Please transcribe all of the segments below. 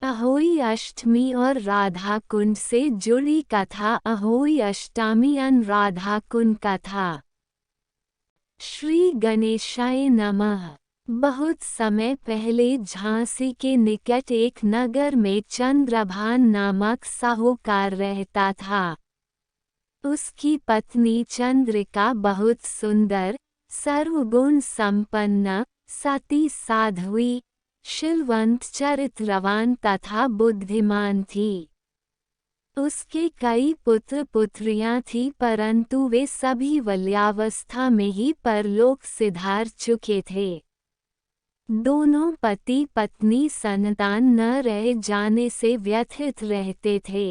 अहोई अष्टमी और राधा कुंड से जुड़ी कथा। अहोई अष्टमी अन राधा कुंड कथा। श्री गणेशाय नमः। बहुत समय पहले झांसी के निकट एक नगर में चंद्रभान नामक साहूकार रहता था। उसकी पत्नी चंद्रिका बहुत सुंदर, सर्वगुण संपन्न, सती साध्वी, शीलवंत, चरित्रवान तथा बुद्धिमान थी। उसके कई पुत्र पुत्रियां थीं, परंतु वे सभी बाल्यावस्था में ही परलोक सिधार चुके थे। दोनों पति पत्नी संतान न रह जाने से व्यथित रहते थे।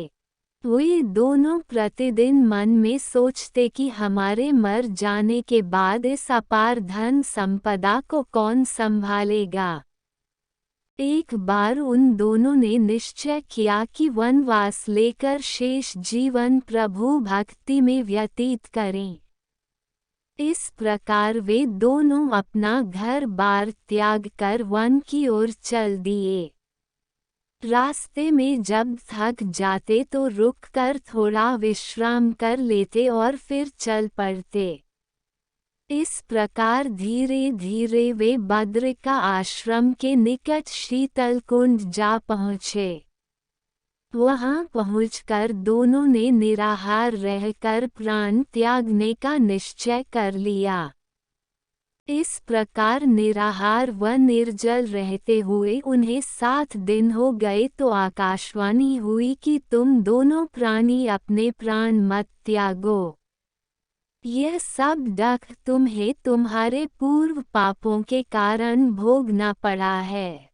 वे दोनों प्रतिदिन मन में सोचते कि हमारे मर जाने के बाद इस अपार धन संपदा को कौन संभालेगा। एक बार उन दोनों ने निश्चय किया कि वनवास लेकर शेष जीवन प्रभु भक्ति में व्यतीत करें। इस प्रकार वे दोनों अपना घर बार त्याग कर वन की ओर चल दिए। रास्ते में जब थक जाते तो रुककर थोड़ा विश्राम कर लेते और फिर चल पड़ते। इस प्रकार धीरे धीरे वे बद्रिका आश्रम के निकट शीतल कुंड जा पहुँचे। वहां पहुंचकर दोनों ने निराहार रहकर प्राण त्यागने का निश्चय कर लिया। इस प्रकार निराहार व निर्जल रहते हुए उन्हें 7 दिन हो गए तो आकाशवाणी हुई कि तुम दोनों प्राणी अपने प्राण मत त्यागो। यह सब दुख तुम्हें तुम्हारे पूर्व पापों के कारण भोगना पड़ा है।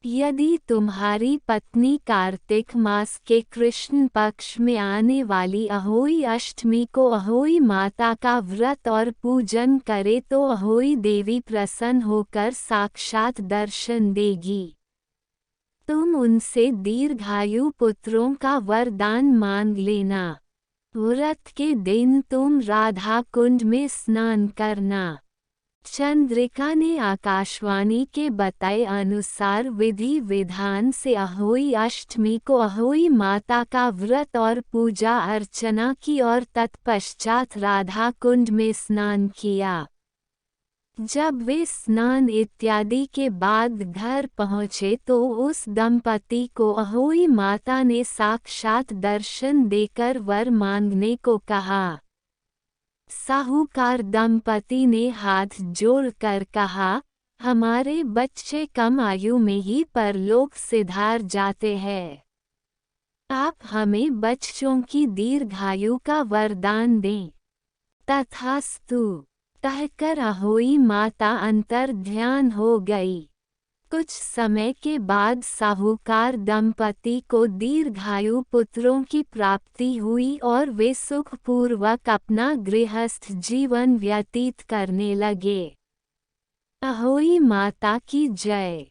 यदि तुम्हारी पत्नी कार्तिक मास के कृष्ण पक्ष में आने वाली अहोई अष्टमी को अहोई माता का व्रत और पूजन करे तो अहोई देवी प्रसन्न होकर साक्षात दर्शन देगी। तुम उनसे दीर्घायु पुत्रों का वरदान मांग लेना। व्रत के दिन तुम राधा कुंड में स्नान करना। चंद्रिका ने आकाशवाणी के बताए अनुसार विधि विधान से अहोई अष्टमी को अहोई माता का व्रत और पूजा अर्चना की और तत्पश्चात राधा कुंड में स्नान किया। जब वे स्नान इत्यादि के बाद घर पहुँचे तो उस दंपति को अहोई माता ने साक्षात दर्शन देकर वर मांगने को कहा। साहूकार दंपति ने हाथ जोड़कर कहा, हमारे बच्चे कम आयु में ही परलोक सिधार जाते हैं। आप हमें बच्चों की दीर्घायु का वरदान दें। तथास्तु कहकर अहोई माता अंतर ध्यान हो गई। कुछ समय के बाद साहूकार दंपति को दीर्घायु पुत्रों की प्राप्ति हुई और वे सुखपूर्वक अपना गृहस्थ जीवन व्यतीत करने लगे। अहोई माता की जय।